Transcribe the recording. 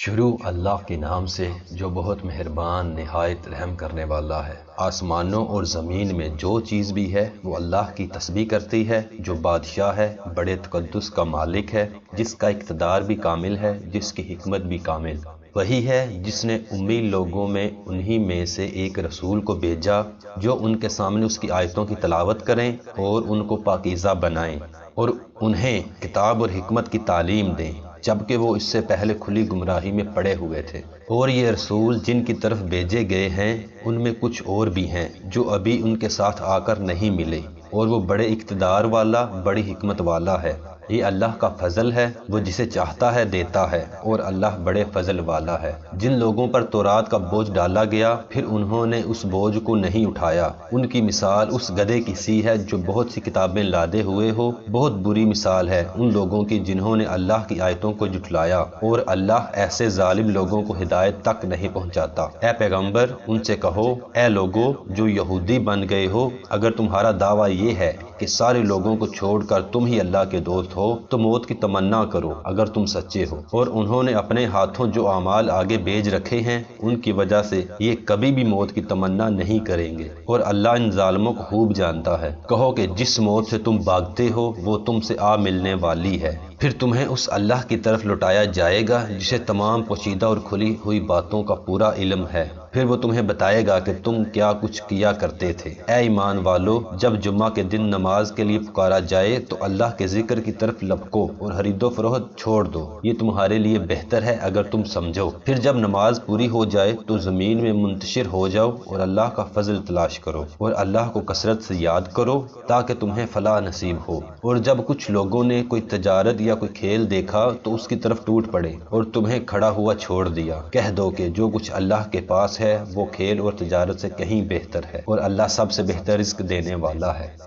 شروع اللہ کے نام سے جو بہت مہربان نہایت رحم کرنے والا ہے۔ آسمانوں اور زمین میں جو چیز بھی ہے وہ اللہ کی تسبیح کرتی ہے، جو بادشاہ ہے، بڑے تقدس کا مالک ہے، جس کا اقتدار بھی کامل ہے، جس کی حکمت بھی کامل۔ وہی ہے جس نے امی لوگوں میں انہی میں سے ایک رسول کو بھیجا جو ان کے سامنے اس کی آیتوں کی تلاوت کریں اور ان کو پاکیزہ بنائیں اور انہیں کتاب اور حکمت کی تعلیم دیں، جبکہ وہ اس سے پہلے کھلی گمراہی میں پڑے ہوئے تھے۔ اور یہ رسول جن کی طرف بھیجے گئے ہیں ان میں کچھ اور بھی ہیں جو ابھی ان کے ساتھ آ کر نہیں ملے، اور وہ بڑے اقتدار والا، بڑی حکمت والا ہے۔ یہ اللہ کا فضل ہے، وہ جسے چاہتا ہے دیتا ہے، اور اللہ بڑے فضل والا ہے۔ جن لوگوں پر تورات کا بوجھ ڈالا گیا پھر انہوں نے اس بوجھ کو نہیں اٹھایا، ان کی مثال اس گدھے کی سی ہے جو بہت سی کتابیں لادے ہوئے ہو۔ بہت بری مثال ہے ان لوگوں کی جنہوں نے اللہ کی آیتوں کو جھٹلایا، اور اللہ ایسے ظالم لوگوں کو ہدایت تک نہیں پہنچاتا۔ اے پیغمبر ان سے کہو، اے لوگو جو یہودی بن گئے ہو، اگر تمہارا دعویٰ یہ ہے کہ سارے لوگوں کو چھوڑ کر تم ہی اللہ کے دوست ہو تو موت کی تمنا کرو اگر تم سچے ہو۔ اور انہوں نے اپنے ہاتھوں جو اعمال آگے بھیج رکھے ہیں ان کی وجہ سے یہ کبھی بھی موت کی تمنا نہیں کریں گے، اور اللہ ان ظالموں کو خوب جانتا ہے۔ کہو کہ جس موت سے تم بھاگتے ہو وہ تم سے آ ملنے والی ہے، پھر تمہیں اس اللہ کی طرف لوٹایا جائے گا جسے تمام پوشیدہ اور کھلی ہوئی باتوں کا پورا علم ہے۔ پھر وہ تمہیں بتائے گا کہ تم کیا کچھ کیا کرتے تھے۔ اے ایمان والو، جب جمعہ کے دن نماز کے لیے پکارا جائے تو اللہ کے ذکر کی طرف لپکو اور خرید و فروخت چھوڑ دو، یہ تمہارے لیے بہتر ہے اگر تم سمجھو۔ پھر جب نماز پوری ہو جائے تو زمین میں منتشر ہو جاؤ اور اللہ کا فضل تلاش کرو، اور اللہ کو کثرت سے یاد کرو تاکہ تمہیں فلاح نصیب ہو۔ اور جب کچھ لوگوں نے کوئی تجارت یا کوئی کھیل دیکھا تو اس کی طرف ٹوٹ پڑے اور تمہیں کھڑا ہوا چھوڑ دیا۔ کہہ دو کہ جو کچھ اللہ کے پاس ہے وہ کھیل اور تجارت سے کہیں بہتر ہے، اور اللہ سب سے بہتر رزق دینے والا ہے۔